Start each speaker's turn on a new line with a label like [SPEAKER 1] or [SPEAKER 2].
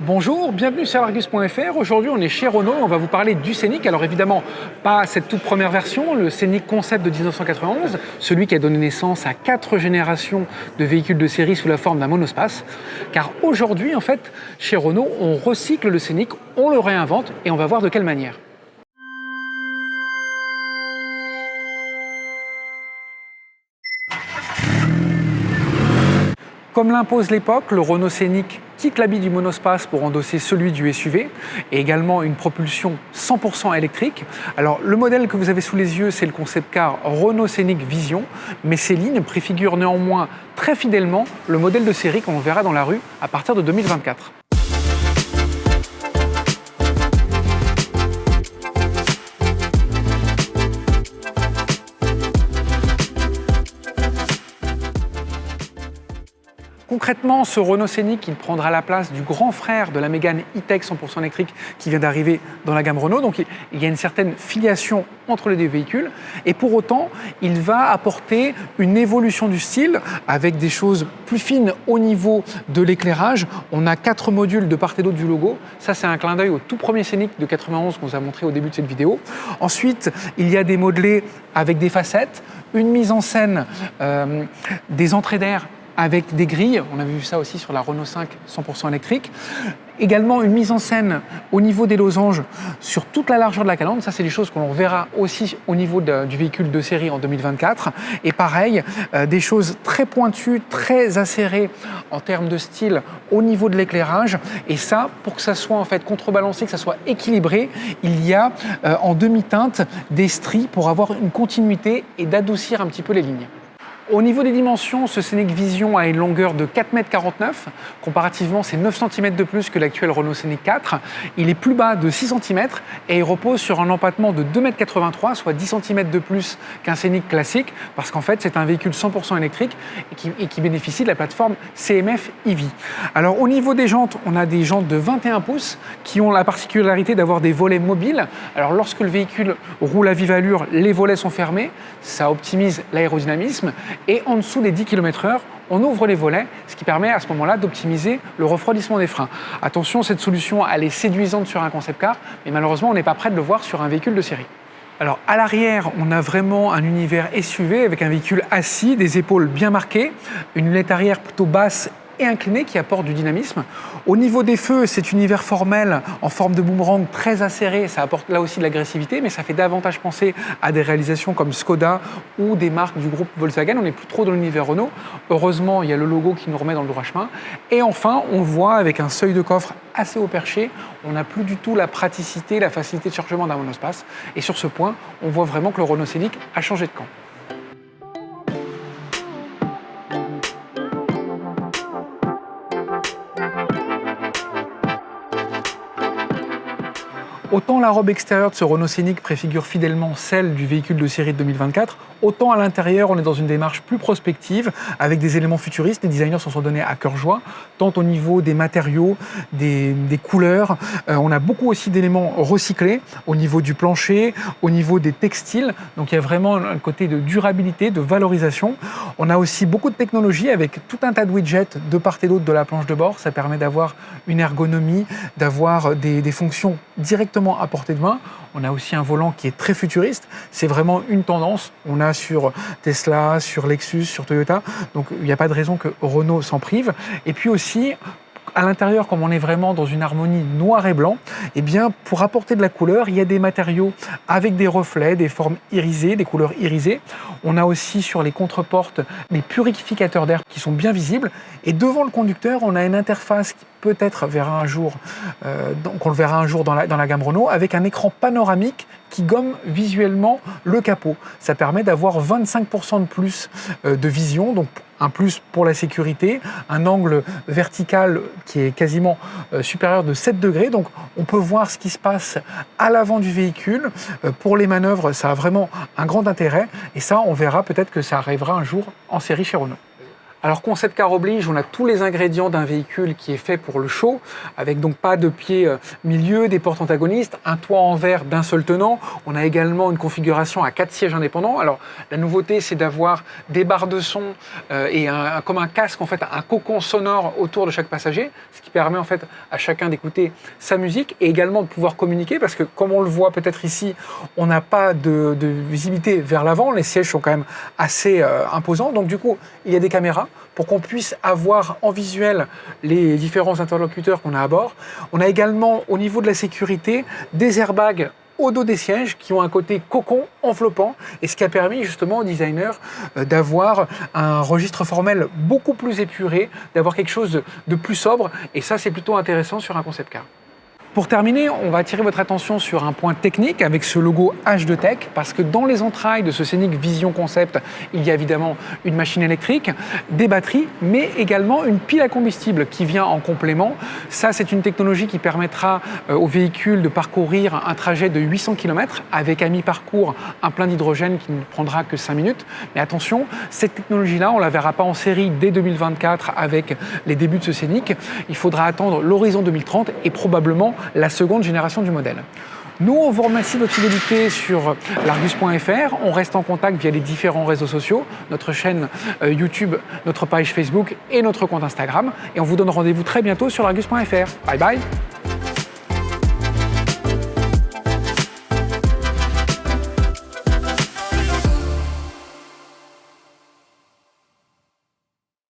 [SPEAKER 1] Bonjour, bienvenue sur Argus.fr. Aujourd'hui, on est chez Renault. On va vous parler du Scénic. Alors évidemment, pas cette toute première version, le Scénic Concept de 1991, celui qui a donné naissance à 4 générations de véhicules de série sous la forme d'un monospace. Car aujourd'hui, en fait, chez Renault, on recycle le Scénic, on le réinvente et on va voir de quelle manière. Comme l'impose l'époque, le Renault Scénic quitte l'habit du monospace pour endosser celui du SUV et également une propulsion 100% électrique. Alors le modèle que vous avez sous les yeux, c'est le concept car Renault Scénic Vision, mais ces lignes préfigurent néanmoins très fidèlement le modèle de série qu'on verra dans la rue à partir de 2024. Concrètement, ce Renault Scénic, il prendra la place du grand frère de la Mégane E-Tech 100% électrique qui vient d'arriver dans la gamme Renault. Donc il y a une certaine filiation entre les deux véhicules. Et pour autant, il va apporter une évolution du style avec des choses plus fines au niveau de l'éclairage. On a 4 modules de part et d'autre du logo. Ça, c'est un clin d'œil au tout premier Scénic de 91 qu'on vous a montré au début de cette vidéo. Ensuite, il y a des modelés avec des facettes, une mise en scène des entrées d'air avec des grilles, on avait vu ça aussi sur la Renault 5 100% électrique. Également une mise en scène au niveau des losanges sur toute la largeur de la calandre. Ça, c'est des choses qu'on verra aussi au niveau du véhicule de série en 2024. Et pareil, des choses très pointues, très acérées en termes de style au niveau de l'éclairage. Et ça, pour que ça soit en fait contrebalancé, que ça soit équilibré, il y a en demi-teinte des stries pour avoir une continuité et d'adoucir un petit peu les lignes. Au niveau des dimensions, ce Scénic Vision a une longueur de 4,49 m. Comparativement, c'est 9 cm de plus que l'actuel Renault Scénic 4. Il est plus bas de 6 cm et il repose sur un empattement de 2,83 m, soit 10 cm de plus qu'un Scénic classique, parce qu'en fait, c'est un véhicule 100% électrique et qui bénéficie de la plateforme CMF EV. Alors, au niveau des jantes, on a des jantes de 21 pouces qui ont la particularité d'avoir des volets mobiles. Alors, lorsque le véhicule roule à vive allure, les volets sont fermés. Ça optimise l'aérodynamisme. Et en dessous des 10 km/h, on ouvre les volets, ce qui permet à ce moment-là d'optimiser le refroidissement des freins. Attention, cette solution, elle est séduisante sur un concept car, mais malheureusement, on n'est pas prêt de le voir sur un véhicule de série. Alors, à l'arrière, on a vraiment un univers SUV avec un véhicule assis, des épaules bien marquées, une lunette arrière plutôt basse et inclinée qui apporte du dynamisme. Au niveau des feux, cet univers formel en forme de boomerang très acéré, ça apporte là aussi de l'agressivité, mais ça fait davantage penser à des réalisations comme Skoda ou des marques du groupe Volkswagen. On n'est plus trop dans l'univers Renault. Heureusement, il y a le logo qui nous remet dans le droit chemin. Et enfin, on voit avec un seuil de coffre assez haut perché, on n'a plus du tout la praticité, la facilité de chargement d'un monospace. Et sur ce point, on voit vraiment que le Renault Scénic a changé de camp. Autant la robe extérieure de ce Renault Scénic préfigure fidèlement celle du véhicule de série de 2024, autant à l'intérieur, on est dans une démarche plus prospective, avec des éléments futuristes. Les designers s'en sont donnés à cœur joie, tant au niveau des matériaux, des couleurs. On a beaucoup aussi d'éléments recyclés, au niveau du plancher, au niveau des textiles. Donc il y a vraiment un côté de durabilité, de valorisation. On a aussi beaucoup de technologie, avec tout un tas de widgets de part et d'autre de la planche de bord. Ça permet d'avoir une ergonomie, d'avoir des fonctions directement à portée de main. On a aussi un volant qui est très futuriste. C'est vraiment une tendance. On a sur Tesla, sur Lexus, sur Toyota. Donc il n'y a pas de raison que Renault s'en prive. Et puis aussi, à l'intérieur, comme on est vraiment dans une harmonie noir et blanc, eh bien, pour apporter de la couleur, il y a des matériaux avec des reflets, des formes irisées, des couleurs irisées. On a aussi sur les contreportes des purificateurs d'air qui sont bien visibles. Et devant le conducteur, on a une interface qui peut-être verra un jour, qu'on le verra un jour dans la gamme Renault, avec un écran panoramique qui gomme visuellement le capot. Ça permet d'avoir 25% de plus de vision, donc un plus pour la sécurité, un angle vertical qui est quasiment supérieur de 7 degrés. Donc on peut voir ce qui se passe à l'avant du véhicule. Pour les manœuvres, ça a vraiment un grand intérêt. Et ça, on verra peut-être que ça arrivera un jour en série chez Renault. Alors concept car oblige, on a tous les ingrédients d'un véhicule qui est fait pour le show, avec donc pas de pied milieu, des portes antagonistes, un toit en verre d'un seul tenant. On a également une configuration à 4 sièges indépendants. Alors la nouveauté, c'est d'avoir des barres de son et comme un casque, en fait, un cocon sonore autour de chaque passager, ce qui permet en fait à chacun d'écouter sa musique et également de pouvoir communiquer, parce que comme on le voit peut-être ici, on n'a pas de visibilité vers l'avant. Les sièges sont quand même assez imposants, donc du coup, il y a des caméras pour qu'on puisse avoir en visuel les différents interlocuteurs qu'on a à bord. On a également, au niveau de la sécurité, des airbags au dos des sièges qui ont un côté cocon enveloppant, et ce qui a permis justement aux designers d'avoir un registre formel beaucoup plus épuré, d'avoir quelque chose de plus sobre, et ça c'est plutôt intéressant sur un concept car. Pour terminer, on va attirer votre attention sur un point technique avec ce logo H2Tech, parce que dans les entrailles de ce Scénic Vision Concept, il y a évidemment une machine électrique, des batteries, mais également une pile à combustible qui vient en complément. Ça, c'est une technologie qui permettra au véhicule de parcourir un trajet de 800 km avec à mi-parcours un plein d'hydrogène qui ne prendra que 5 minutes. Mais attention, cette technologie-là, on ne la verra pas en série dès 2024 avec les débuts de ce Scénic. Il faudra attendre l'horizon 2030 et probablement la seconde génération du modèle. Nous, on vous remercie de votre fidélité sur l'Argus.fr. On reste en contact via les différents réseaux sociaux, notre chaîne YouTube, notre page Facebook et notre compte Instagram. Et on vous donne rendez-vous très bientôt sur l'Argus.fr. Bye bye.